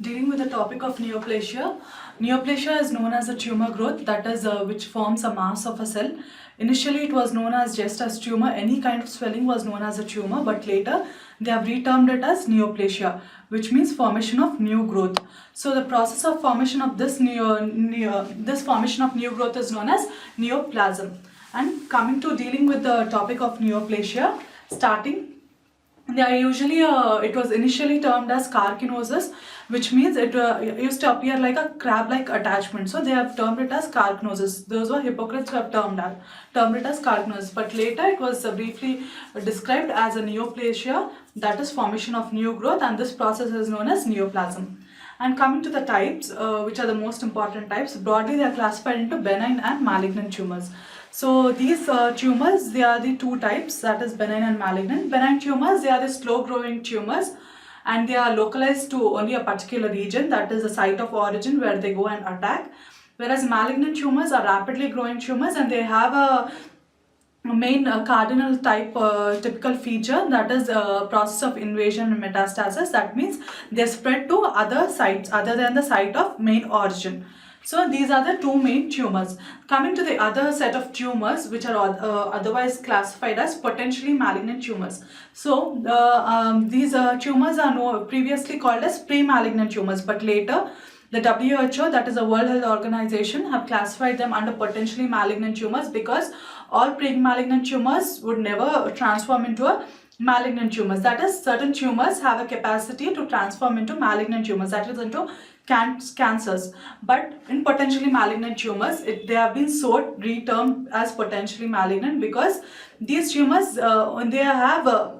Dealing with the topic of neoplasia. Neoplasia is known as a tumor growth that is which forms a mass of a cell. Initially it was known as just as tumor. Any kind of swelling was known as a tumor, but later they have retermed it as neoplasia, which means formation of new growth. So the process of formation of this formation of new growth is known as neoplasm. And coming to dealing with the topic of neoplasia, starting they are usually, it was initially termed as carcinosis, which means it used to appear like a crab-like attachment. So they have termed it as carcinosis. Those were hypocrites who have termed it as carcinosis. But later it was briefly described as a neoplasia, that is formation of new growth, and this process is known as neoplasm. And coming to the types, which are the most important types, broadly they are classified into benign and malignant tumors. So these tumors, they are the two types, that is benign and malignant. Benign tumors, they are the slow growing tumors and they are localized to only a particular region, that is the site of origin where they go and attack. Whereas malignant tumors are rapidly growing tumors and they have a main cardinal type typical feature, that is process of invasion and metastasis. That means they spread to other sites other than the site of main origin. So these are the two main tumors. Coming to the other set of tumors, which are otherwise classified as potentially malignant tumors. So these tumors are previously called as pre-malignant tumors, but later the WHO, that is the World Health Organization, have classified them under potentially malignant tumors because all pre-malignant tumors would never transform into a malignant tumors. That is, certain tumors have a capacity to transform into malignant tumors, that is into cancers. But in potentially malignant tumors, they have been so retermed as potentially malignant because these tumors, they have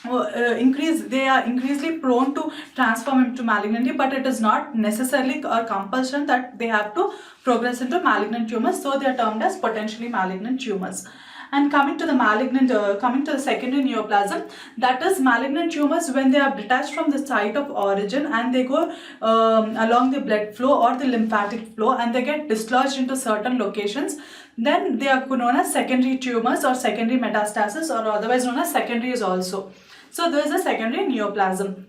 they are increasingly prone to transform into malignancy, but it is not necessarily a compulsion that they have to progress into malignant tumors, so they are termed as potentially malignant tumors. And coming to the malignant, coming to the secondary neoplasm, that is malignant tumors when they are detached from the site of origin and they go along the blood flow or the lymphatic flow and they get dislodged into certain locations, then they are known as secondary tumors or secondary metastasis, or otherwise known as secondaries also. So there is a secondary neoplasm.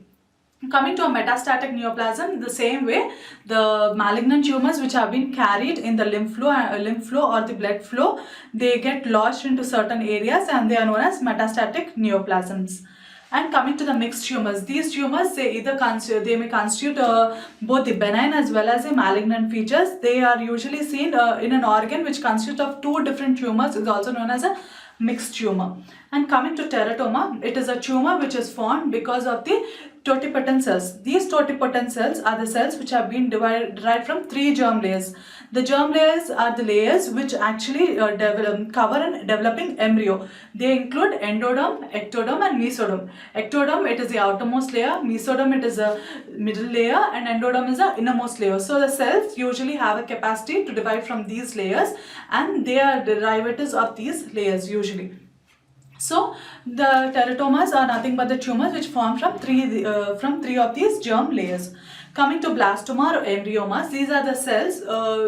Coming to a metastatic neoplasm, the same way, the malignant tumors which have been carried in the lymph flow or the blood flow, they get lodged into certain areas and they are known as metastatic neoplasms. And coming to the mixed tumors, these tumors, they may constitute both the benign as well as the malignant features. They are usually seen in an organ which consists of two different tumors, is also known as a mixed tumor. And coming to teratoma, it is a tumor which is formed because of the totipotent cells. These totipotent cells are the cells which have been derived from three germ layers. The germ layers are the layers which actually cover a developing embryo. They include endoderm, ectoderm and mesoderm. Ectoderm, it is the outermost layer, mesoderm, it is a middle layer, and endoderm is the innermost layer. So the cells usually have a capacity to divide from these layers and they are derivatives of these layers usually. So the teratomas are nothing but the tumors which form from three of these germ layers. Coming to blastoma or embryomas, these are the cells,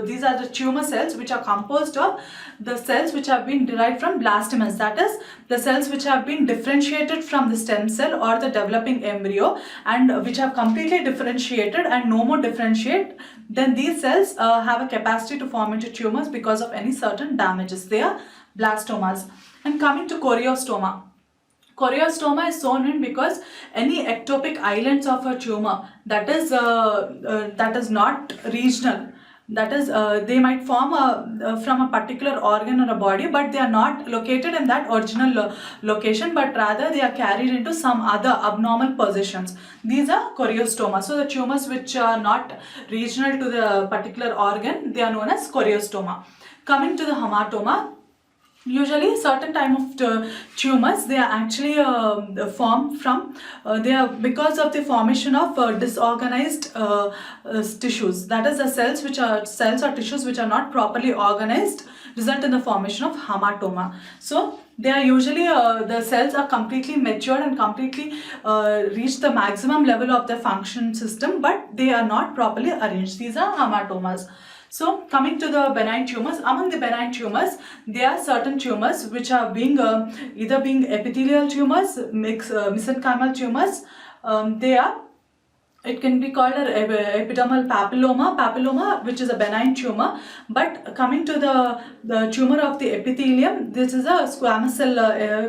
these are the tumor cells which are composed of the cells which have been derived from blastomas, that is the cells which have been differentiated from the stem cell or the developing embryo and which have completely differentiated and no more differentiate. Then these cells have a capacity to form into tumors because of any certain damages. They are blastomas. And coming to choriostoma. Choriostoma is so named because any ectopic islands of a tumor that is not regional, that is they might form from a particular organ or a body, but they are not located in that original location, but rather they are carried into some other abnormal positions. These are choriostoma. So the tumors which are not regional to the particular organ, they are known as choriostoma. Coming to the hematoma, usually certain type of tumors, they are actually formed from because of the formation of disorganized tissues. That is, the cells or tissues which are not properly organized result in the formation of hematoma. So they are usually the cells are completely matured and completely reach the maximum level of the function system, but they are not properly arranged. These are hematomas. So coming to the benign tumors, among the benign tumors, there are certain tumors which are either being epithelial tumors, mesenchymal tumors. They are It can be called an epidermal papilloma, which is a benign tumor. But coming to the tumor of the epithelium, this is a squamous cell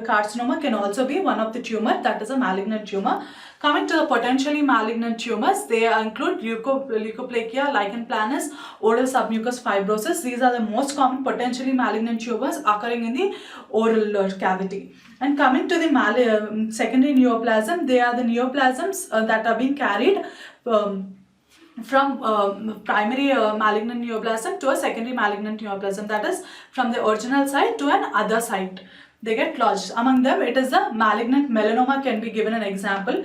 carcinoma, can also be one of the tumor, that is a malignant tumor. Coming to the potentially malignant tumors, they include leukoplakia, lichen planus, oral submucous fibrosis. These are the most common potentially malignant tumors occurring in the oral cavity. And coming to the secondary neoplasm, they are the neoplasms that are being carried from primary malignant neoplasm to a secondary malignant neoplasm, that is from the original site to an other site. They get lodged. Among them, it is the malignant melanoma can be given an example,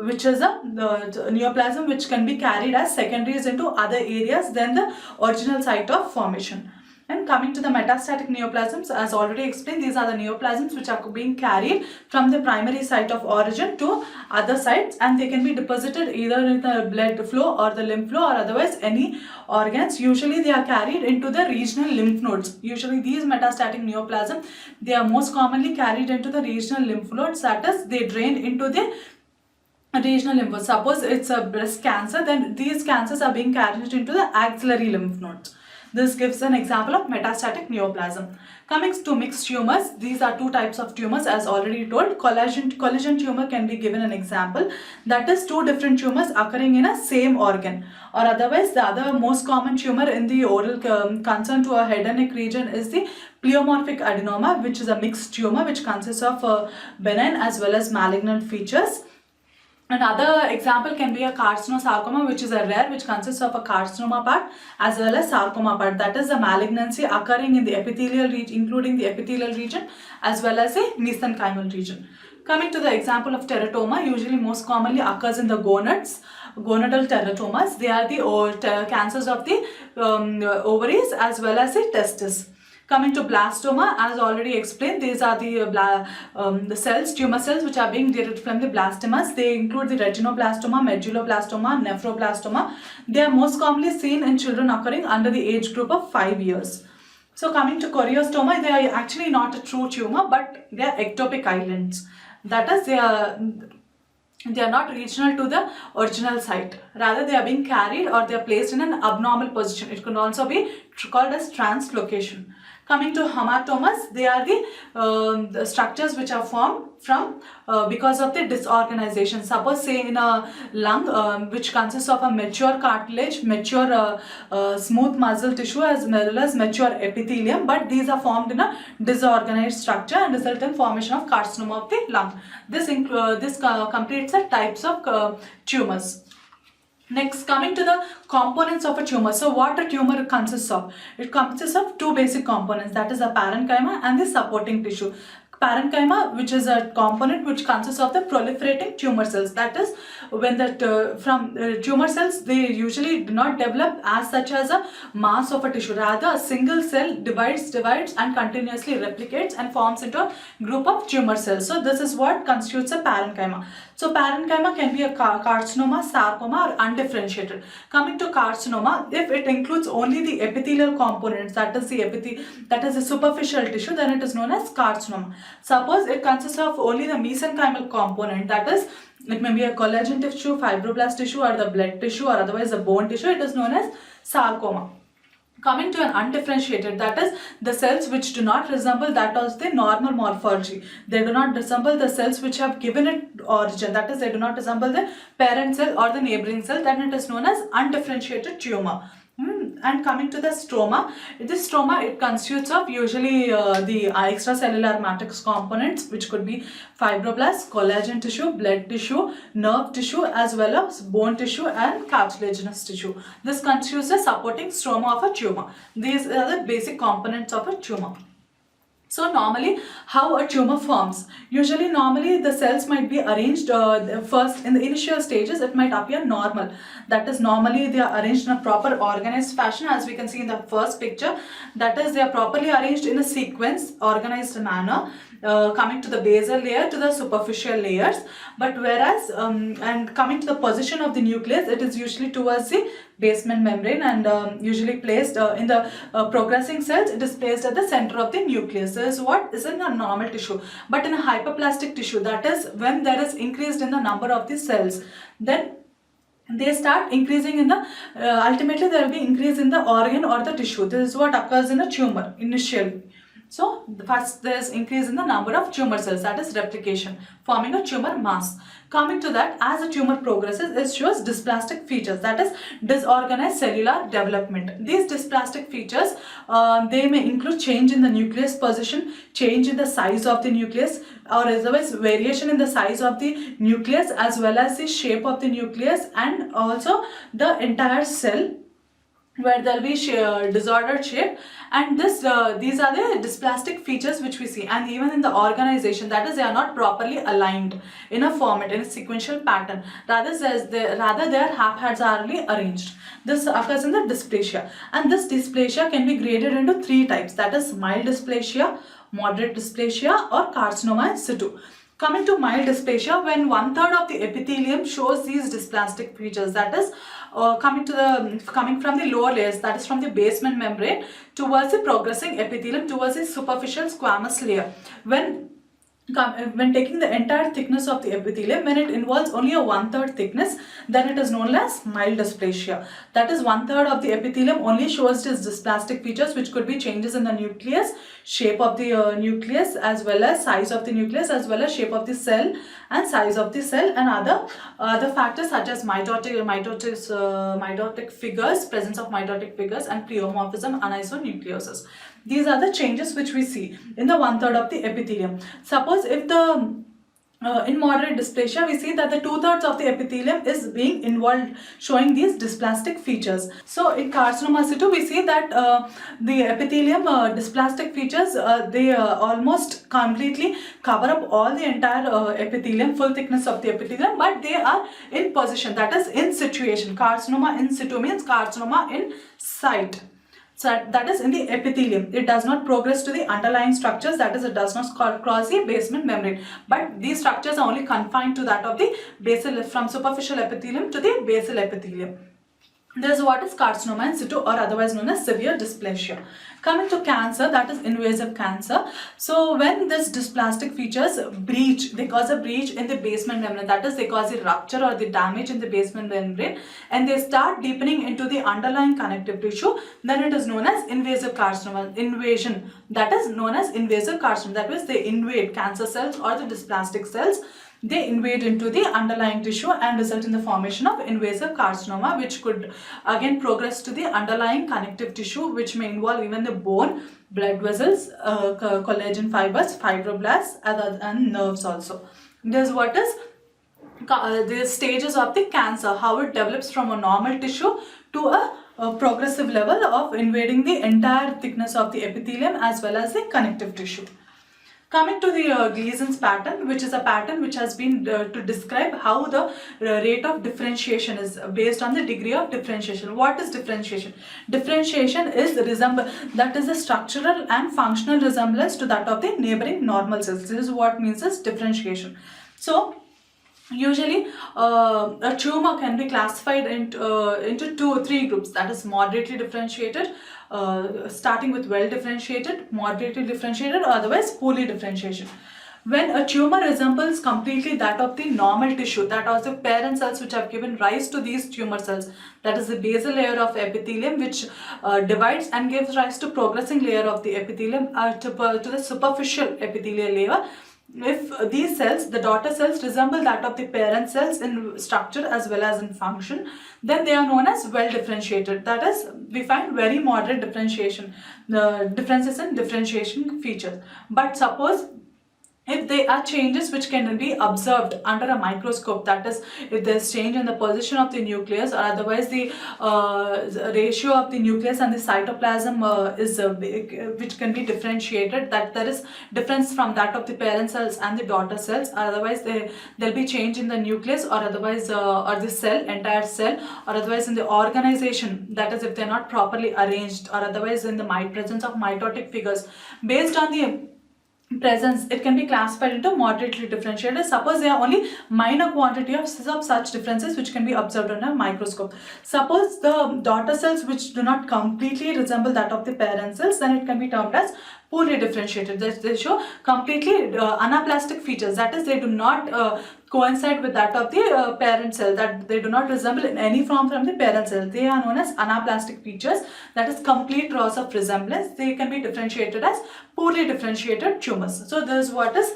which is a neoplasm which can be carried as secondaries into other areas than the original site of formation. And coming to the metastatic neoplasms, as already explained, these are the neoplasms which are being carried from the primary site of origin to other sites, and they can be deposited either in the blood flow or the lymph flow or otherwise any organs. Usually they are carried into the regional lymph nodes. Usually these metastatic neoplasms, they are most commonly carried into the regional lymph nodes, that is, they drain into the regional lymph nodes. Suppose it's a breast cancer, then these cancers are being carried into the axillary lymph nodes. This gives an example of metastatic neoplasm. Coming to mixed tumors, these are two types of tumors as already told. Collagen tumor can be given an example, that is two different tumors occurring in a same organ. Or otherwise, the other most common tumor in the oral concern to a head and neck region is the pleomorphic adenoma, which is a mixed tumor which consists of benign as well as malignant features. Another example can be a carcinosarcoma, which is a rare, which consists of a carcinoma part as well as sarcoma part. That is the malignancy occurring in the epithelial region, including the epithelial region as well as the mesenchymal region. Coming to the example of teratoma, usually most commonly occurs in the gonads. Gonadal teratomas, they are the cancers of the ovaries as well as the testis. Coming to blastoma, as already explained, these are the cells, tumor cells, which are being derived from the blastomas. They include the retinoblastoma, medulloblastoma, nephroblastoma. They are most commonly seen in children occurring under the age group of 5 years. So coming to choriostoma, they are actually not a true tumor, but they are ectopic islands. That is, they are not regional to the original site. Rather, they are being carried or they are placed in an abnormal position. It can also be called as translocation. Coming to hematomas, they are the structures which are formed from because of the disorganization. Suppose say in a lung which consists of a mature cartilage, mature smooth muscle tissue as well as mature epithelium, but these are formed in a disorganized structure and result in formation of carcinoma of the lung. This completes the types of tumors. Next, coming to the components of a tumor. So what a tumor consists of? It consists of two basic components, that is a parenchyma and the supporting tissue. Parenchyma, which is a component which consists of the proliferating tumor cells. That is, when the tumor cells, they usually do not develop as such as a mass of a tissue. Rather, a single cell divides and continuously replicates and forms into a group of tumor cells. So this is what constitutes a parenchyma. So parenchyma can be a carcinoma, sarcoma, or undifferentiated. Coming to carcinoma, if it includes only the epithelial components, that is the superficial tissue, then it is known as carcinoma. Suppose it consists of only the mesenchymal component, that is, it may be a collagen tissue, fibroblast tissue, or the blood tissue, or otherwise the bone tissue, it is known as sarcoma. Coming to an undifferentiated, that is the cells which do not resemble that of the normal morphology. They do not resemble the cells which have given it origin, that is, they do not resemble the parent cell or the neighboring cell, then it is known as undifferentiated tumor. And coming to the stroma, this stroma, it constitutes of usually the extracellular matrix components, which could be fibroblasts, collagen tissue, blood tissue, nerve tissue, as well as bone tissue and cartilaginous tissue. This constitutes the supporting stroma of a tumor. These are the basic components of a tumor. So normally, how a tumor forms? Usually, normally the cells might be arranged first in the initial stages, it might appear normal. That is, normally they are arranged in a proper organized fashion, as we can see in the first picture. That is, they are properly arranged in a sequence, organized manner, coming to the basal layer to the superficial layers. But whereas, and coming to the position of the nucleus, it is usually towards the basement membrane and usually placed in the progressing cells, it is placed at the center of the nucleus. This is what is in a normal tissue. But in a hyperplastic tissue, that is when there is increased in the number of the cells, then they start increasing in the ultimately there will be increase in the organ or the tissue. This is what occurs in a tumor initially. So first there is increase in the number of tumor cells, that is replication, forming a tumor mass. Coming to that, as the tumor progresses, it shows dysplastic features, that is disorganized cellular development. These dysplastic features, they may include change in the nucleus position, change in the size of the nucleus, or otherwise variation in the size of the nucleus as well as the shape of the nucleus, and also the entire cell, where there will be disordered shape. And these are the dysplastic features which we see. And even in the organization, that is, they are not properly aligned in a format, in a sequential pattern, rather they are haphazardly arranged. This occurs in the dysplasia, and this dysplasia can be graded into 3 types, that is mild dysplasia, moderate dysplasia, or carcinoma in situ. Coming to mild dysplasia, when 1/3 of the epithelium shows these dysplastic features, that is coming from the lower layers, that is from the basement membrane towards the progressing epithelium towards the superficial squamous layer. When taking the entire thickness of the epithelium, when it involves only a 1/3 thickness, then it is known as mild dysplasia. That is 1/3 of the epithelium only shows its dysplastic features, which could be changes in the nucleus, shape of the nucleus, as well as size of the nucleus, as well as shape of the cell and size of the cell, and other factors such as mitotic figures, presence of mitotic figures, and pleomorphism, anisonucleosis. These are the changes which we see in the 1/3 of the epithelium. Suppose if in moderate dysplasia, we see that the 2/3 of the epithelium is being involved, showing these dysplastic features. So in carcinoma situ, we see that the epithelium dysplastic features, they almost completely cover up all the entire epithelium, full thickness of the epithelium, but they are in position, that is in situation. Carcinoma in situ means carcinoma in site. So that is in the epithelium. It does not progress to the underlying structures, that is, it does not cross the basement membrane. But these structures are only confined to that of the basal, from superficial epithelium to the basal epithelium. This is what is carcinoma in situ, or otherwise known as severe dysplasia. Coming to cancer, that is invasive cancer. So when this dysplastic features breach, they cause a breach in the basement membrane, that is, they cause a rupture or the damage in the basement membrane, and they start deepening into the underlying connective tissue, then it is known as invasive carcinoma. Invasion, that is known as invasive carcinoma. That means they invade cancer cells or the dysplastic cells. They invade into the underlying tissue and result in the formation of invasive carcinoma, which could again progress to the underlying connective tissue, which may involve even the bone, blood vessels, collagen fibers, fibroblasts, and nerves also. This is what is the stages of the cancer, how it develops from a normal tissue to a progressive level of invading the entire thickness of the epithelium as well as the connective tissue. Coming to the Gleasons pattern, which is a pattern which has been to describe how the rate of differentiation is based on the degree of differentiation. What is differentiation? Differentiation is that is a structural and functional resemblance to that of the neighboring normal cells. This is what means as differentiation. So usually a tumor can be classified into 2 or 3 groups, that is moderately differentiated, starting with well differentiated, moderately differentiated, or otherwise poorly differentiated. When a tumor resembles completely that of the normal tissue, that are the parent cells which have given rise to these tumor cells, that is the basal layer of epithelium, which divides and gives rise to progressing layer of the epithelium to the superficial epithelial layer. If these cells, the daughter cells, resemble that of the parent cells in structure as well as in function, then they are known as well differentiated. That is, we find very moderate differentiation, differences in differentiation features. But suppose if there are changes which can be observed under a microscope, that is, if there is change in the position of the nucleus, or otherwise the ratio of the nucleus and the cytoplasm which can be differentiated, that there is difference from that of the parent cells and the daughter cells, or otherwise there will be change in the nucleus, or otherwise or the cell, entire cell, or otherwise in the organization, that is, if they are not properly arranged, or otherwise in the presence of mitotic figures. Based on the presence, it can be classified into moderately differentiated. Suppose there are only minor quantity of such differences which can be observed under a microscope. Suppose the daughter cells which do not completely resemble that of the parent cells, then it can be termed as poorly differentiated. They show completely anaplastic features, that is, they do not coincide with that of the parent cell, that they do not resemble in any form from the parent cell. They are known as anaplastic features, that is complete loss of resemblance. They can be differentiated as poorly differentiated tumors. So this is what is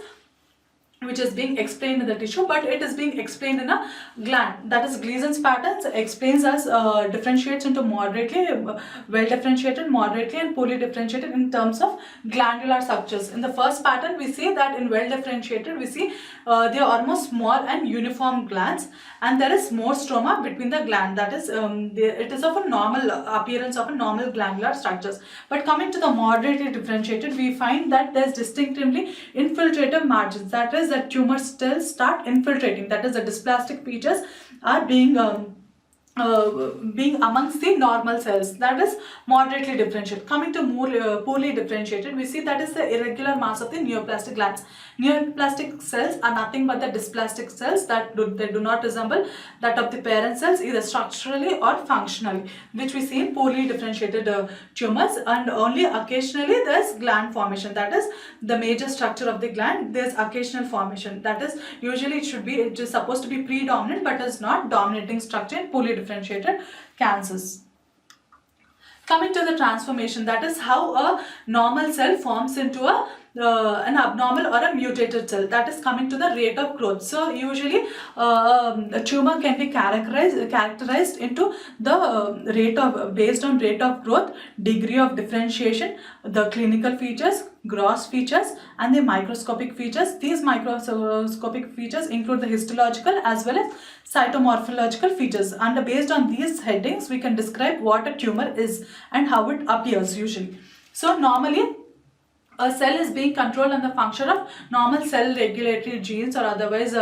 which is being explained in the tissue, but it is being explained in a gland. That is, Gleasons patterns explains as differentiates into moderately well differentiated, moderately and poorly differentiated in terms of glandular structures. In the first pattern, we see that in well differentiated, we see they are almost small and uniform glands, and there is more stroma between the gland. That is, it is of a normal appearance of a normal glandular structures. But coming to the moderately differentiated, we find that there is distinctively infiltrative margins. That is, that tumor cells start infiltrating. That is, the dysplastic features are being amongst the normal cells. That is moderately differentiated. Coming to more poorly differentiated, we see that is the irregular mass of the neoplastic glands. Neoplastic cells are nothing but the dysplastic cells that they do not resemble that of the parent cells either structurally or functionally, which we see in poorly differentiated tumors. And only occasionally there is gland formation. That is the major structure of the gland. There is occasional formation. That is, usually it is supposed to be predominant but is not dominating structure in poorly differentiated cancers. Coming to the transformation, that is how a normal cell forms into an abnormal or a mutated cell. That is coming to the rate of growth. So usually a tumor can be characterized into the rate of, based on rate of growth, degree of differentiation, the clinical features, gross features and the microscopic features. These microscopic features include the histological as well as cytomorphological features, and based on these headings we can describe what a tumor is and how it appears usually. So normally a cell is being controlled on the function of normal cell regulatory genes, or otherwise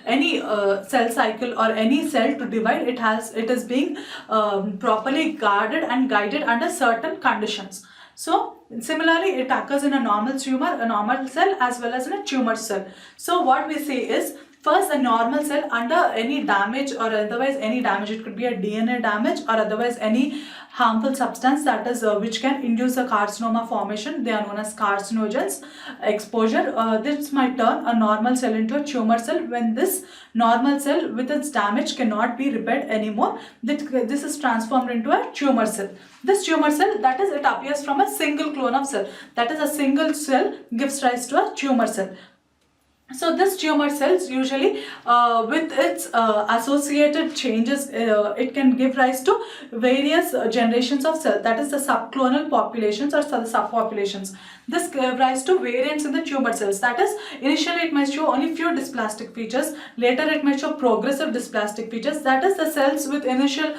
any cell cycle or any cell to divide. It is being properly guarded and guided under certain conditions. So similarly, it occurs in a normal tumor, a normal cell as well as in a tumor cell. So what we say is, first, a normal cell under any damage or otherwise any damage, it could be a DNA damage or otherwise any harmful substance, that is which can induce a carcinoma formation. They are known as carcinogens. Exposure, this might turn a normal cell into a tumor cell. When this normal cell with its damage cannot be repaired anymore, this is transformed into a tumor cell. This tumor cell, that is, it appears from a single clone of cell. That is, a single cell gives rise to a tumor cell. So this tumor cells usually with its associated changes, it can give rise to various generations of cells, that is the subclonal populations or subpopulations. This gives rise to variants in the tumor cells. That is, initially it might show only few dysplastic features, later it might show progressive dysplastic features. That is, the cells with initial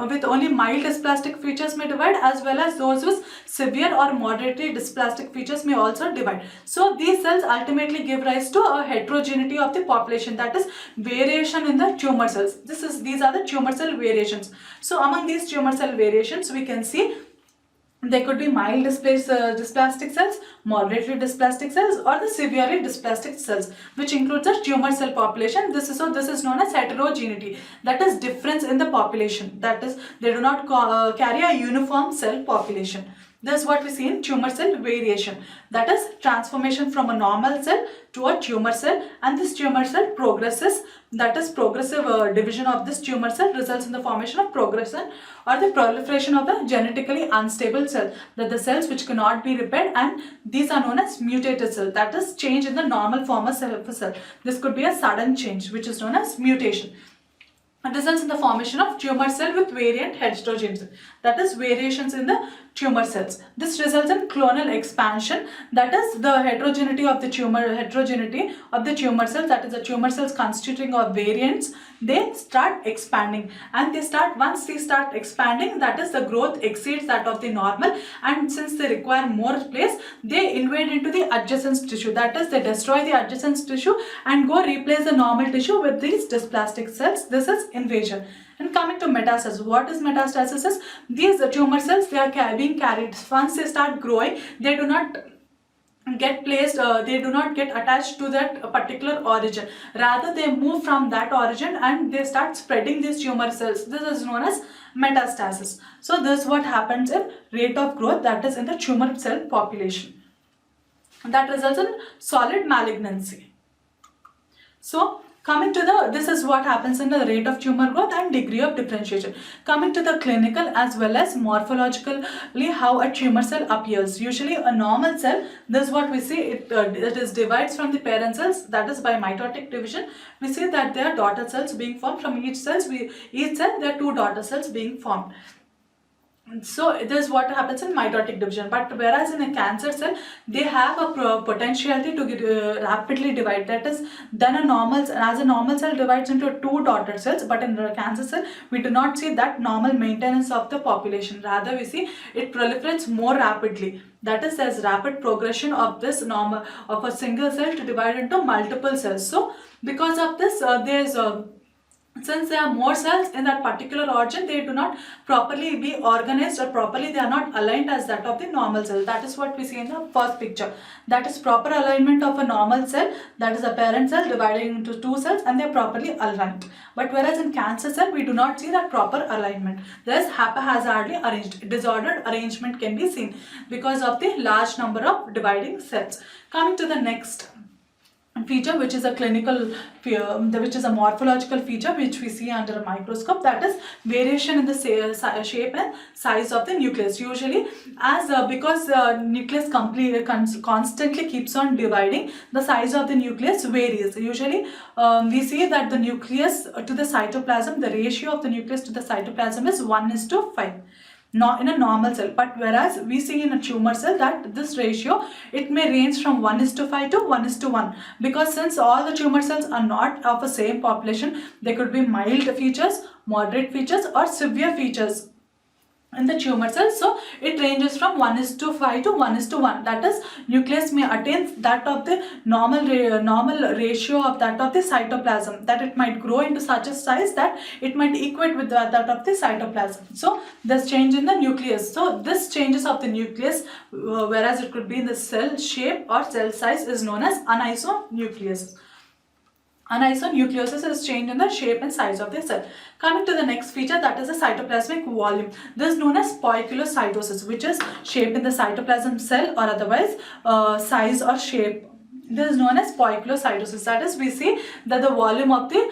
with only mild dysplastic features may divide, as well as those with severe or moderately dysplastic features may also divide. So these cells ultimately give rise to a heterogeneity of the population, that is variation in the tumor cells. These are the tumor cell variations. So among these tumor cell variations, we can see there could be mild dysplastic cells, moderately dysplastic cells, or the severely dysplastic cells, which includes the tumor cell population. This is known as heterogeneity, that is difference in the population. That is, they do not carry a uniform cell population. This is what we see in tumor cell variation, that is transformation from a normal cell to a tumor cell, and this tumor cell progresses, that is progressive division of this tumor cell results in the formation of progression or the proliferation of the genetically unstable cell, that the cells which cannot be repaired, and these are known as mutated cell, that is change in the normal form of a cell. This could be a sudden change, which is known as mutation. It results in the formation of tumor cell with variant heterogeneity, that is variations in the tumor cells. This results in clonal expansion, that is the heterogeneity of the tumor cells, that is the tumor cells constituting of variants. They start expanding, and once they start expanding, that is the growth exceeds that of the normal, and since they require more place, they invade into the adjacent tissue, that is they destroy the adjacent tissue and go replace the normal tissue with these dysplastic cells. This is invasion. And coming to metastasis, what is metastasis? These tumor cells, they are being carried. Once they start growing, they do not get placed, they do not get attached to that particular origin, rather they move from that origin and they start spreading these tumor cells. This is known as metastasis. So this is what happens in rate of growth, that is in the tumor cell population, that results in solid malignancy. So coming to the, this is what happens in the rate of tumor growth and degree of differentiation. Coming to the clinical as well as morphologically how a tumor cell appears. Usually a normal cell, this is what we see, it is divides from the parent cells, that is by mitotic division. We see that there are daughter cells being formed from each cell. Each cell there are 2 daughter cells being formed. So this is what happens in mitotic division. But whereas in a cancer cell, they have a potentiality to get, rapidly divide. That is, then a normal cell divides into 2 daughter cells, but in the cancer cell we do not see that normal maintenance of the population. Rather we see it proliferates more rapidly. That is, there's rapid progression of this normal of a single cell to divide into multiple cells. So because of this, since there are more cells in that particular origin, they do not properly be organized, or properly they are not aligned as that of the normal cell. That is what we see in the first picture. That is proper alignment of a normal cell, that is a parent cell dividing into 2 cells, and they are properly aligned. But whereas in cancer cell, we do not see that proper alignment. There is haphazardly arranged, disordered arrangement can be seen because of the large number of dividing cells. Coming to the next feature, which is a clinical, which is a morphological feature which we see under a microscope, that is variation in the shape and size of the nucleus. Usually as because nucleus constantly keeps on dividing, the size of the nucleus varies. Usually we see that the nucleus to the cytoplasm, the ratio of the nucleus to the cytoplasm is 1:5. Not in a normal cell, but whereas we see in a tumor cell that this ratio, it may range from 1:5 to 1:1, because since all the tumor cells are not of the same population, there could be mild features, moderate features, or severe features in the tumor cells. So it ranges from 1:5 to 1:1. That is, nucleus may attain that of the normal ratio of that of the cytoplasm, that it might grow into such a size that it might equate with that of the cytoplasm. So this change in the nucleus, so this changes of the nucleus, whereas it could be in the cell shape or cell size, is known as anisonucleosis. Anisonucleosis is change in the shape and size of the cell. Coming to the next feature, that is the cytoplasmic volume. This is known as poikilocytosis, which is shape in the cytoplasm cell, or otherwise size or shape. This is known as poikilocytosis. That is, we see that the volume of the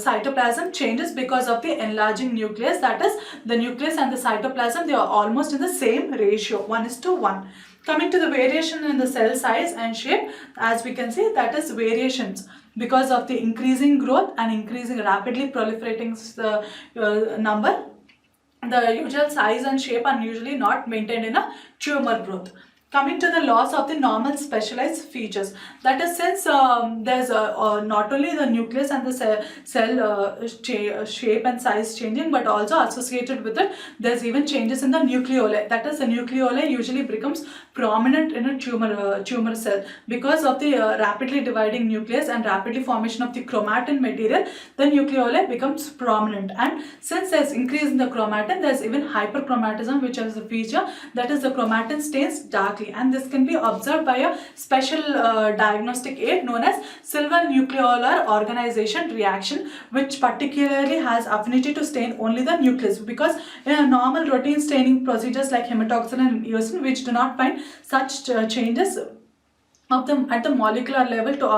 cytoplasm changes because of the enlarging nucleus. That is, the nucleus and the cytoplasm, they are almost in the same ratio, 1:1. Coming to the variation in the cell size and shape, as we can see, that is variations because of the increasing growth and increasing rapidly proliferating number. The usual size and shape are usually not maintained in a tumor growth. Coming to the loss of the normal specialized features, that is, since there's not only the nucleus and the cell shape and size changing, but also associated with it, there's even changes in the nucleoli. That is, the nucleoli usually becomes prominent in a tumor cell because of the rapidly dividing nucleus and rapidly formation of the chromatin material. The nucleoli becomes prominent, and since there's increase in the chromatin, there's even hyperchromatism, which is a feature, that is, the chromatin stains darkly, and this can be observed by a special diagnostic aid known as silver nucleolar organization reaction, which particularly has affinity to stain only the nucleus, because in a normal routine staining procedures like hematoxylin and eosin, which do not find such changes of them at the molecular level to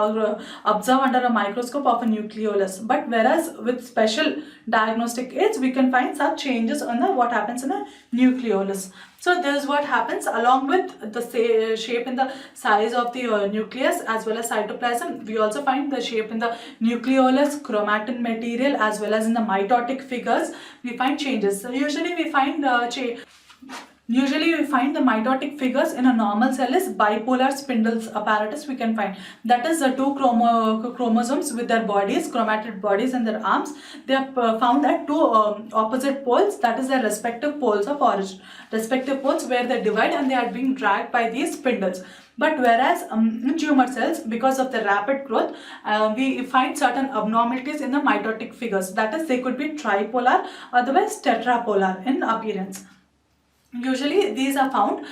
observe under a microscope of a nucleolus. But whereas with special diagnostic aids, we can find such changes on the what happens in a nucleolus. So this is what happens along with the shape and the size of the nucleus as well as cytoplasm. We also find the shape in the nucleolus, chromatin material, as well as in the mitotic figures. We find changes. So usually we find the mitotic figures in a normal cell is bipolar spindles apparatus. We can find that is the 2 chromosomes with their bodies, chromatid bodies, and their arms. They are found at 2 opposite poles, that is their respective poles of origin, respective poles where they divide, and they are being dragged by these spindles. But whereas in tumor cells, because of the rapid growth, we find certain abnormalities in the mitotic figures. That is, they could be tripolar, otherwise tetrapolar in appearance. Usually these are found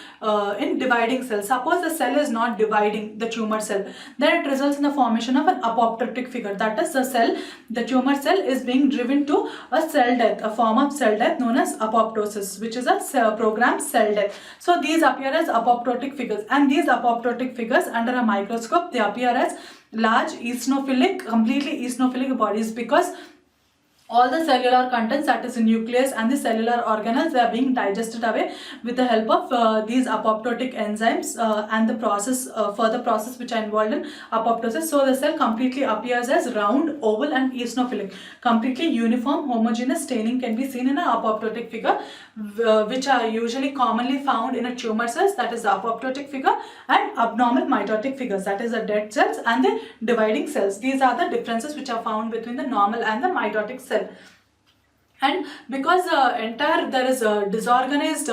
in dividing cells. Suppose the cell is not dividing, the tumor cell, then it results in the formation of an apoptotic figure. That is, the tumor cell is being driven to a cell death, a form of cell death known as apoptosis, which is a programmed cell death. So these appear as apoptotic figures, and these apoptotic figures under a microscope, they appear as large eosinophilic, completely eosinophilic bodies, because all the cellular contents, that is the nucleus and the cellular organelles, they are being digested away with the help of these apoptotic enzymes and the process, further process which are involved in apoptosis. So the cell completely appears as round, oval and eosinophilic. Completely uniform homogeneous staining can be seen in an apoptotic figure, which are usually commonly found in a tumor cells, that is the apoptotic figure, and abnormal mitotic figures, that is the dead cells and the dividing cells. These are the differences which are found between the normal and the mitotic cell. And because there is disorganized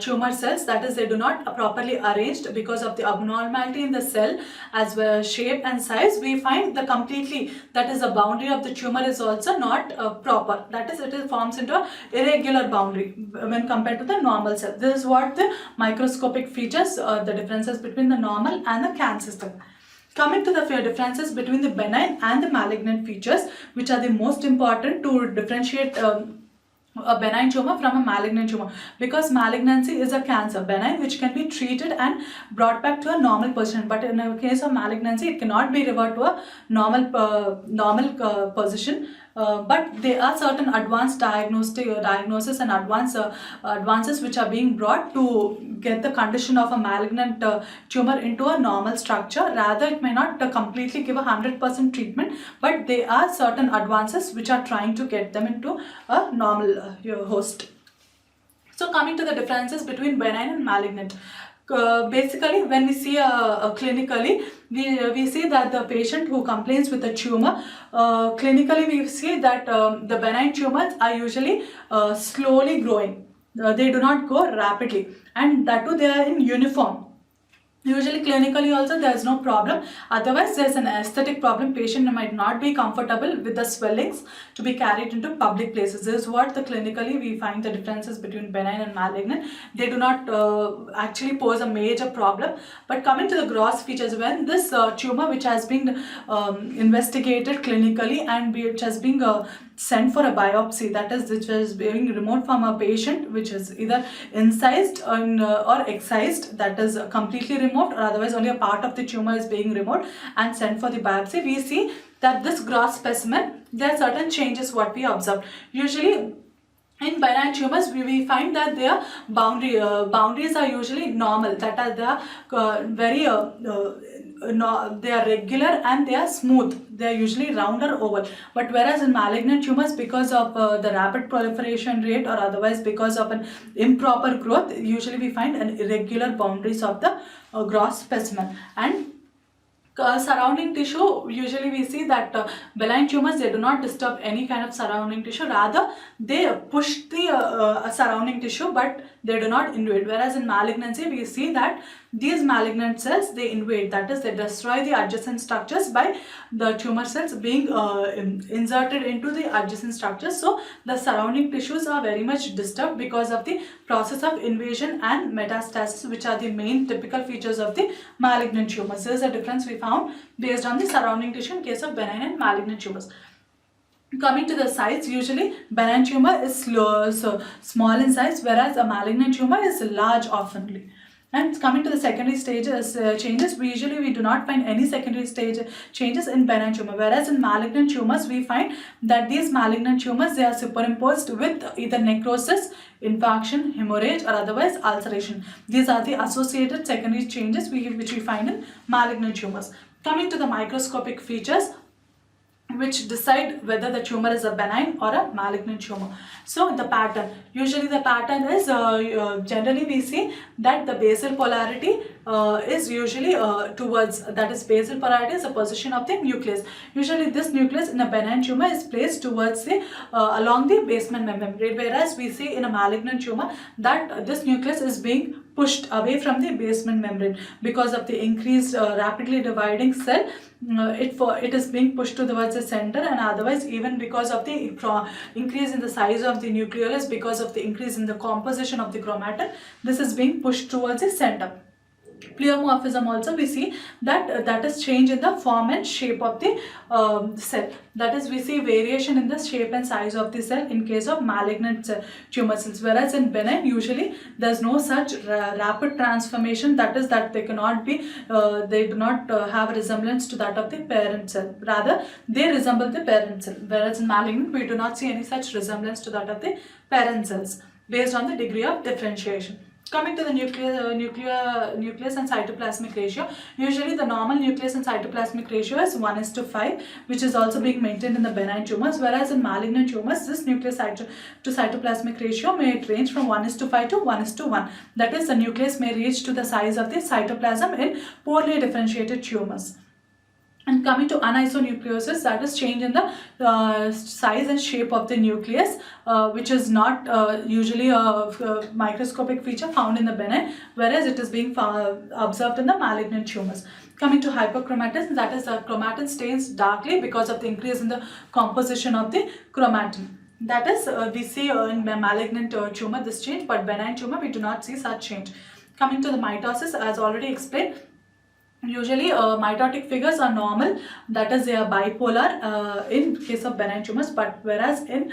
tumor cells, that is, they do not properly arranged because of the abnormality in the cell as well shape and size, we find the completely, that is, the boundary of the tumor is also not proper. That is, it forms into an irregular boundary when compared to the normal cell. This is what the microscopic features, the differences between the normal and the cancer cell. Coming to the differences between the benign and the malignant features, which are the most important to differentiate a benign tumor from a malignant tumor, because malignancy is a cancer, benign which can be treated and brought back to a normal position, but in the case of malignancy it cannot be reverted to a normal position. But there are certain advanced diagnosis and advances which are being brought to get the condition of a malignant tumor into a normal structure. Rather, it may not completely give a 100% treatment, but there are certain advances which are trying to get them into a normal host. So coming to the differences between benign and malignant. Basically, when we see clinically, we see that the patient who complains with a tumor, clinically we see that the benign tumors are usually slowly growing. They do not grow rapidly, and that too they are in uniform. Usually clinically also there is no problem, otherwise there is an aesthetic problem. Patient might not be comfortable with the swellings to be carried into public places. This is what the clinically we find the differences between benign and malignant. They do not actually pose a major problem. But coming to the gross features, when this tumor which has been investigated clinically and which has been sent for a biopsy, that is, which is being removed from a patient, which is either incised or excised, that is completely removed, or otherwise only a part of the tumor is being removed and sent for the biopsy, we see that this gross specimen, there are certain changes what we observe. Usually in benign tumors, we find that their boundaries are usually normal, that are they are very they are regular and they are smooth. They are usually round or oval. But whereas in malignant tumors, because of the rapid proliferation rate or otherwise because of an improper growth, usually we find an irregular boundaries of the gross specimen. And surrounding tissue, usually we see that benign tumors, they do not disturb any kind of surrounding tissue, rather they push the surrounding tissue, but they do not invade. Whereas in malignancy, we see that these malignant cells, they invade, that is, they destroy the adjacent structures by the tumor cells being inserted into the adjacent structures. So the surrounding tissues are very much disturbed because of the process of invasion and metastasis, which are the main typical features of the malignant tumors. There is a difference we found based on the surrounding tissue in case of benign and malignant tumors. Coming to the size, usually benign tumor is small in size, whereas a malignant tumor is large oftenly. And coming to the secondary stages changes, we do not find any secondary stage changes in benign tumor, whereas in malignant tumors we find that these malignant tumors, they are superimposed with either necrosis, infarction, hemorrhage, or otherwise ulceration. These are the associated secondary changes which we find in malignant tumors. Coming to the microscopic features which decide whether the tumor is a benign or a malignant tumor. So the pattern, usually the pattern is generally we see that the basal polarity is usually towards, that is, basal polarity is the position of the nucleus. Usually this nucleus in a benign tumor is placed towards the along the basement membrane, whereas we see in a malignant tumor that this nucleus is being pushed away from the basement membrane because of the increased rapidly dividing cell. It is being pushed towards the center, and otherwise even because of the increase in the size of the nucleolus, because of the increase in the composition of the chromatin, this is being pushed towards the center. Pleomorphism also we see that is change in the form and shape of the cell. That is, we see variation in the shape and size of the cell in case of malignant tumor cells, whereas in benign usually there is no such rapid transformation, that is that they cannot be they do not have a resemblance to that of the parent cell, rather they resemble the parent cell, whereas in malignant we do not see any such resemblance to that of the parent cells based on the degree of differentiation. Coming to the nucleus and cytoplasmic ratio, usually the normal nucleus and cytoplasmic ratio is 1:5, which is also being maintained in the benign tumors, whereas in malignant tumors, this nucleus to cytoplasmic ratio may range from 1:5 to 1:1. That is, the nucleus may reach to the size of the cytoplasm in poorly differentiated tumors. And coming to anisonucleosis, that is change in the size and shape of the nucleus, which is not usually a microscopic feature found in the benign, whereas it is being observed in the malignant tumors. Coming to hyperchromatin, that is the chromatin stains darkly because of the increase in the composition of the chromatin. That is, we see in malignant tumor this change, but benign tumor we do not see such change. Coming to the mitosis, as already explained, usually mitotic figures are normal, that is they are bipolar in case of benign tumors, but whereas in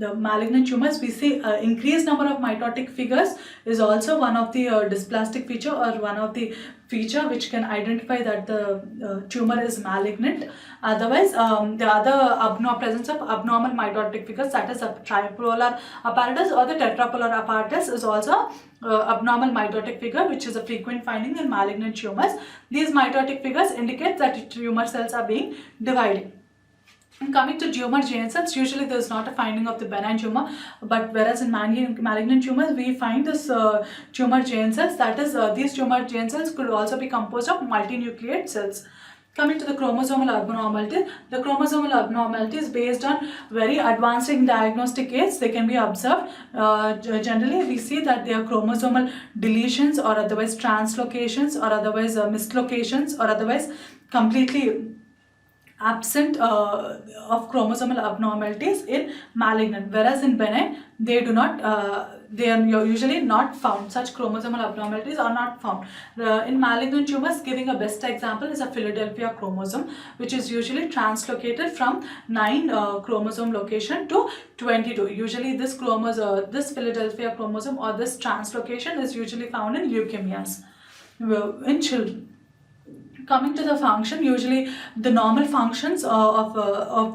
the malignant tumors we see increased number of mitotic figures is also one of the dysplastic feature or one of the feature which can identify that the tumor is malignant. Otherwise, the other presence of abnormal mitotic figures, that is a tripolar apparatus or the tetrapolar apparatus, is also abnormal mitotic figure, which is a frequent finding in malignant tumors. These mitotic figures indicate that tumor cells are being divided. And coming to tumor germ cells, usually there is not a finding of the benign tumor, but whereas in malignant tumors we find this tumor germ cells. That is, these tumor germ cells could also be composed of multinucleate cells. Coming to the chromosomal abnormalities, the chromosomal abnormalities based on very advancing diagnostic aids, they can be observed. Generally, we see that they are chromosomal deletions or otherwise translocations or otherwise mislocations or otherwise completely absent of chromosomal abnormalities in malignant, whereas in benign they do not they are usually not found. Such chromosomal abnormalities are not found. In malignant tumors, giving a best example is a Philadelphia chromosome, which is usually translocated from 9 chromosome location to 22. Usually this Philadelphia chromosome or this translocation is usually found in leukemias in children. Coming to the function, usually the normal functions of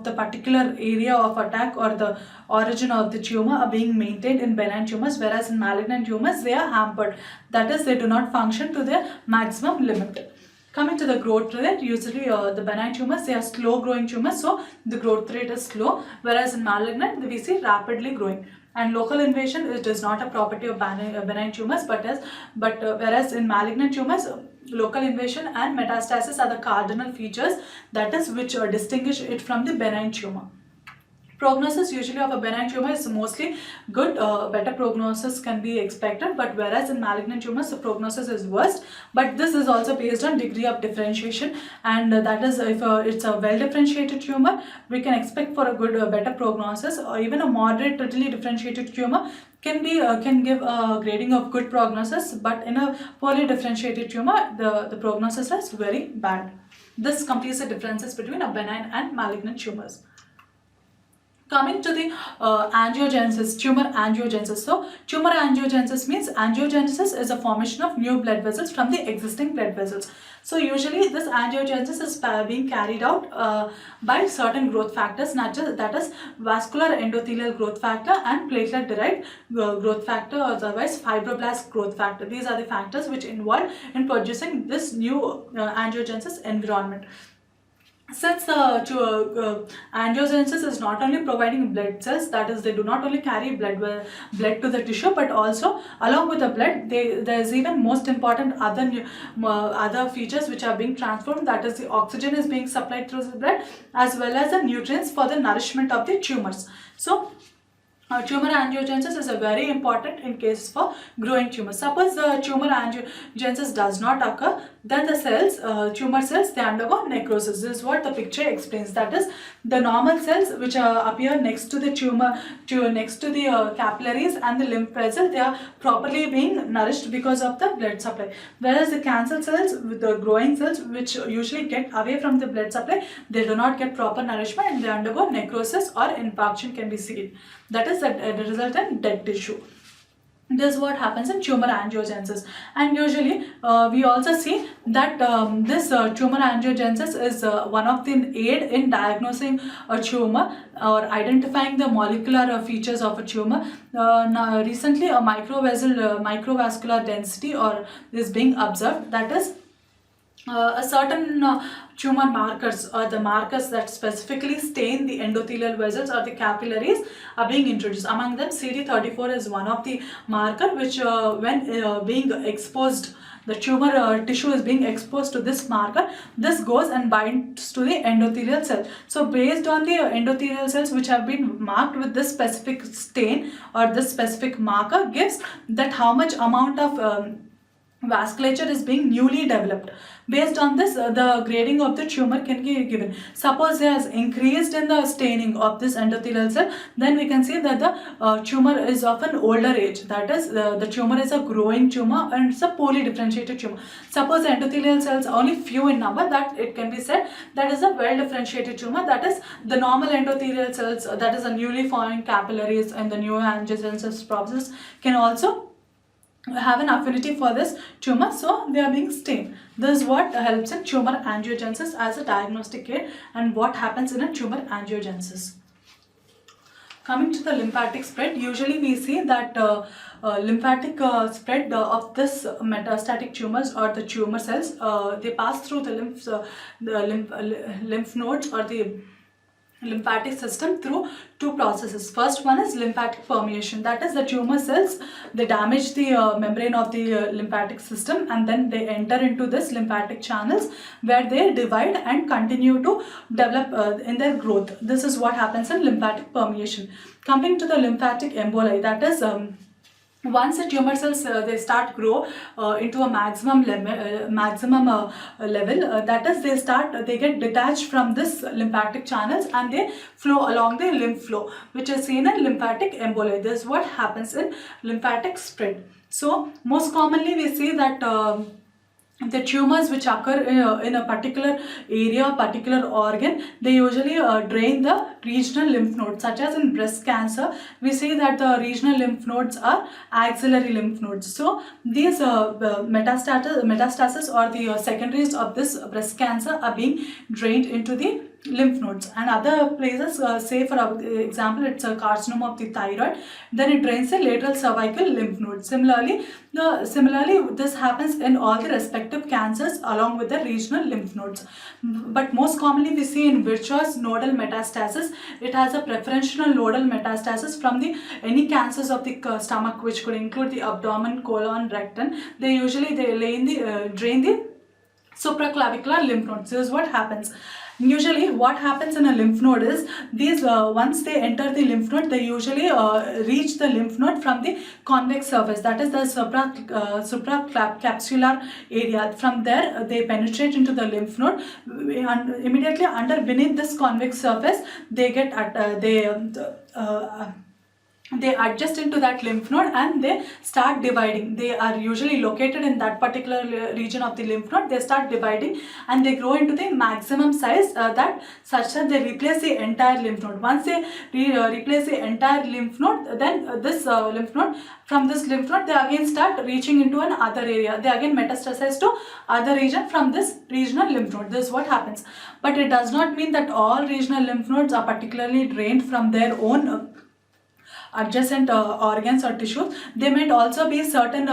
the particular area of attack or the origin of the tumor are being maintained in benign tumors, whereas in malignant tumors they are hampered. That is, they do not function to their maximum limit. Coming to the growth rate, usually the benign tumors, they are slow growing tumors, so the growth rate is slow, whereas in malignant we see rapidly growing. And local invasion, it is not a property of benign tumors, whereas in malignant tumors, local invasion and metastasis are the cardinal features, that is, which distinguish it from the benign tumor. Prognosis usually of a benign tumor is mostly good, better prognosis can be expected, but whereas in malignant tumors the prognosis is worst, but this is also based on degree of differentiation, and that is, if it's a well differentiated tumor we can expect for a good better prognosis, or even a moderately differentiated tumor can give a grading of good prognosis, but in a poorly differentiated tumor the prognosis is very bad. This completes the differences between a benign and malignant tumors. Coming to the angiogenesis, tumor angiogenesis. So, tumor angiogenesis means angiogenesis is a formation of new blood vessels from the existing blood vessels. So, usually this angiogenesis is being carried out by certain growth factors, that is vascular endothelial growth factor and platelet derived growth factor, or otherwise fibroblast growth factor. These are the factors which involve in producing this new angiogenesis environment. Since angiogenesis is not only providing blood cells, that is, they do not only carry blood to the tissue, but also along with the blood there is even most important other features which are being transformed, that is, the oxygen is being supplied through the blood as well as the nutrients for the nourishment of the tumors. So tumor angiogenesis is a very important in cases for growing tumors. Suppose the tumor angiogenesis does not occur, then the cells, tumor cells, they undergo necrosis. This is what the picture explains. That is, the normal cells which appear next to the tumor, next to the capillaries and the lymph vessel, they are properly being nourished because of the blood supply. Whereas the cancer cells, with the growing cells, which usually get away from the blood supply, they do not get proper nourishment and they undergo necrosis or infarction can be seen. That is the result in dead tissue. This is what happens in tumor angiogenesis, and usually we also see that this tumor angiogenesis is one of the aid in diagnosing a tumor or identifying the molecular features of a tumor. Now, recently a microvascular density or is being observed, that is a certain tumor markers or the markers that specifically stain the endothelial vessels or the capillaries are being introduced. Among them, CD34 is one of the marker which when being exposed, the tumor tissue is being exposed to this marker, this goes and binds to the endothelial cell. So based on the endothelial cells which have been marked with this specific stain or this specific marker gives that how much amount of vasculature is being newly developed. Based on this, the grading of the tumor can be given. Suppose there is increased in the staining of this endothelial cell, then we can see that the tumor is of an older age. That is, the tumor is a growing tumor and it's a poorly differentiated tumor. Suppose the endothelial cells are only few in number, that it can be said that is a well differentiated tumor. That is, the normal endothelial cells, that is a newly forming capillaries and the neoangiogenesis process can also have an affinity for this tumor, so they are being stained. This is what helps in tumor angiogenesis as a diagnostic aid and what happens in a tumor angiogenesis. Coming to the lymphatic spread, usually we see that lymphatic spread of this metastatic tumors or the tumor cells, they pass through the lymph nodes or the lymphatic system through two processes. First one is lymphatic permeation. That is, the tumor cells, they damage the membrane of the lymphatic system and then they enter into this lymphatic channels where they divide and continue to develop in their growth. This is what happens in lymphatic permeation. Coming to the lymphatic emboli, that is once the tumor cells they start grow into a maximum level, that is they get detached from this lymphatic channels and they flow along the lymph flow, which is seen in lymphatic emboli. This is what happens in lymphatic spread. So most commonly we see that the tumors which occur in a particular area, particular organ, they usually drain the regional lymph nodes. Such as in breast cancer, we see that the regional lymph nodes are axillary lymph nodes. So these metastasis or the secondaries of this breast cancer are being drained into the lymph nodes. And other places, say for example it's a carcinoma of the thyroid, then it drains the lateral cervical lymph node. Similarly this happens in all the respective cancers along with the regional lymph nodes. But most commonly we see in virtuous nodal metastasis, it has a preferential nodal metastasis from the any cancers of the stomach, which could include the abdomen, colon, rectum. They usually drain the supraclavicular lymph nodes. This is what happens. Usually what happens in a lymph node is these once they enter the lymph node, they usually reach the lymph node from the convex surface, that is the supracapsular area. From there they penetrate into the lymph node. Immediately beneath this convex surface they get they adjust into that lymph node and they start dividing. They are usually located in that particular region of the lymph node. They start dividing and they grow into the maximum size such that they replace the entire lymph node. Once they replace the entire lymph node, then this lymph node, from this lymph node they again start reaching into an other area. They again metastasize to other region from this regional lymph node. This is what happens. But it does not mean that all regional lymph nodes are particularly drained from their own adjacent organs or tissues. They might also be certain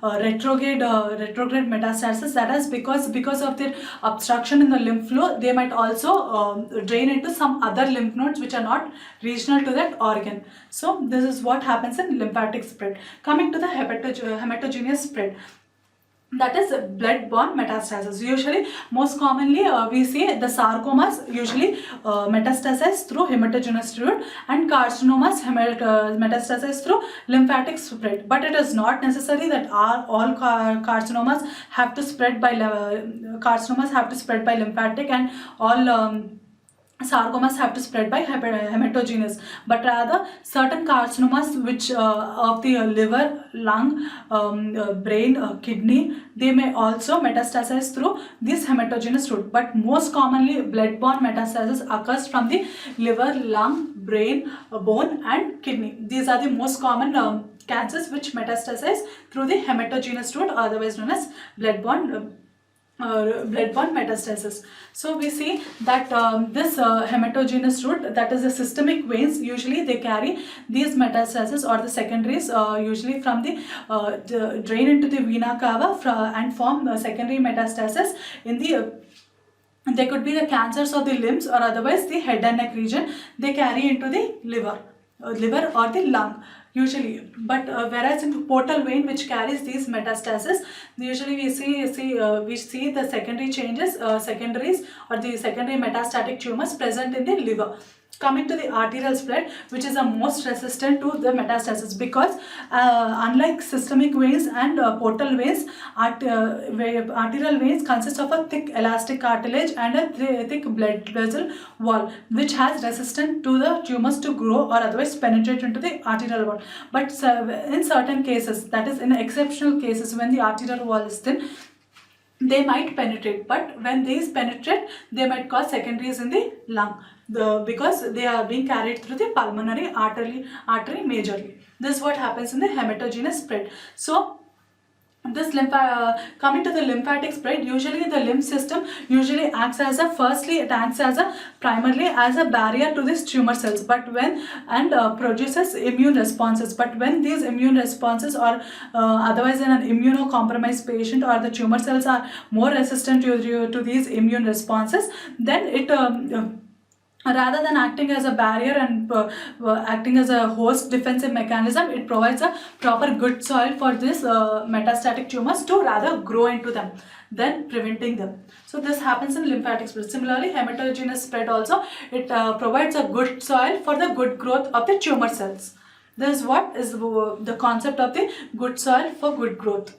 retrograde metastasis, that is because of their obstruction in the lymph flow, they might also drain into some other lymph nodes which are not regional to that organ. So this is what happens in lymphatic spread. Coming to the hematogenous spread. that is blood-borne metastasis. Usually, most commonly, we see the sarcomas usually metastasize through hematogenous fluid, and carcinomas metastasize through lymphatic spread. But it is not necessary that all carcinomas have to spread by lymphatic, and all sarcomas have to spread by hematogenous, but rather certain carcinomas which of the liver, lung, brain, kidney, they may also metastasize through this hematogenous route. But most commonly blood-borne metastasis occurs from the liver, lung, brain, bone and kidney. These are the most common cancers which metastasize through the hematogenous route, otherwise known as blood-borne metastasis. So we see that this hematogenous route, that is the systemic veins, usually they carry these metastases or the secondaries usually from the drain into the vena cava and form secondary metastasis in the they could be the cancers of the limbs or otherwise the head and neck region. They carry into the liver or the lung usually. But whereas in the portal vein which carries these metastases, usually we see the secondary changes, secondaries or the secondary metastatic tumors present in the liver. Coming to the arterial spread, which is the most resistant to the metastasis, because unlike systemic veins and portal veins, arterial veins consist of a thick elastic cartilage and a thick blood vessel wall, which has resistance to the tumors to grow or otherwise penetrate into the arterial wall. But in certain cases, that is in exceptional cases, when the arterial wall is thin, they might penetrate, but when these penetrate, they might cause secondaries in the lung, because they are being carried through the pulmonary artery majorly. This is what happens in the hematogenous spread. So this coming to the lymphatic spread, usually the lymph system usually acts as primarily as a barrier to these tumor cells, but when produces immune responses. But when these immune responses or otherwise in an immunocompromised patient, or the tumor cells are more resistant to these immune responses, then it rather than acting as a barrier and acting as a host defensive mechanism, it provides a proper good soil for these metastatic tumors to rather grow into them than preventing them. So this happens in lymphatic spread. Similarly, hematogenous spread also, it provides a good soil for the good growth of the tumor cells. This is what is the concept of the good soil for good growth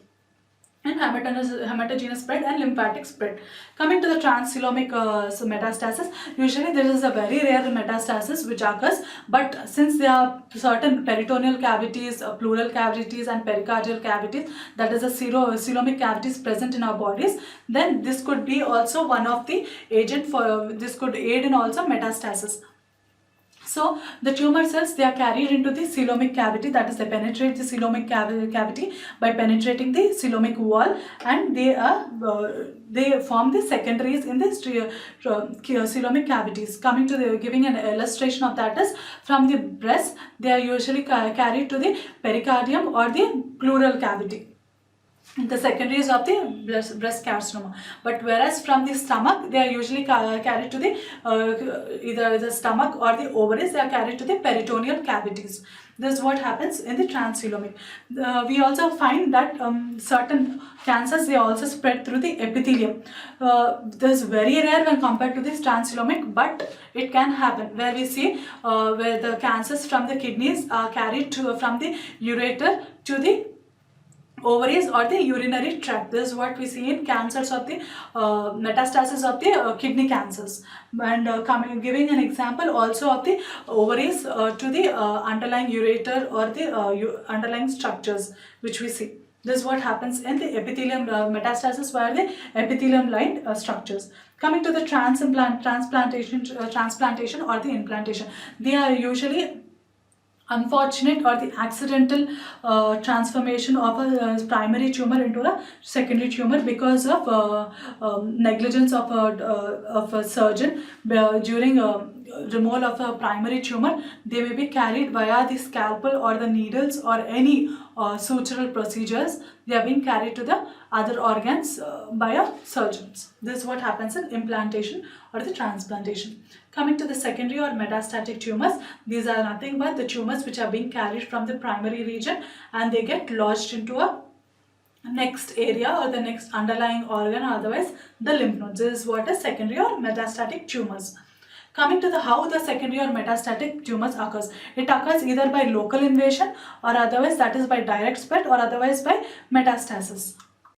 and hematogenous spread and lymphatic spread. Coming to the transcoelomic metastasis, usually there is a very rare metastasis which occurs, but since there are certain peritoneal cavities, pleural cavities and pericardial cavities, that is the coelomic cavities present in our bodies, then this could be also one of the agent for this could aid in also metastasis. So the tumor cells, they are carried into the coelomic cavity, that is they penetrate the coelomic cavity by penetrating the coelomic wall, and they form the secondaries in the coelomic cavities. Coming to the giving an illustration of that is from the breast, they are usually carried to the pericardium or the pleural cavity, the secondaries of the breast carcinoma. But whereas from the stomach, they are usually carried to the either the stomach or the ovaries, they are carried to the peritoneal cavities. This is what happens in the transcoelomic. We also find that certain cancers, they also spread through the epithelium. This is very rare when compared to this transcoelomic, but it can happen, where we see where the cancers from the kidneys are carried from the ureter to the ovaries or the urinary tract. This is what we see in cancers of the metastasis of the kidney cancers. And giving an example also of the ovaries to the underlying ureter or the underlying structures which we see. This is what happens in the epithelium metastasis via the epithelium lined structures. Coming to the transplantation or the implantation, they are usually unfortunate or the accidental transformation of a primary tumor into a secondary tumor because of negligence of a surgeon during removal of a primary tumor. They may be carried via the scalpel or the needles or any sutural procedures. They are being carried to the other organs by surgeons. This is what happens in implantation or the transplantation. Coming to the secondary or metastatic tumors, these are nothing but the tumors which are being carried from the primary region and they get lodged into a next area or the next underlying organ, or otherwise the lymph nodes. This is what is secondary or metastatic tumors. Coming to the how the secondary or metastatic tumors occurs. It occurs either by local invasion or otherwise that is by direct spread or otherwise by metastasis.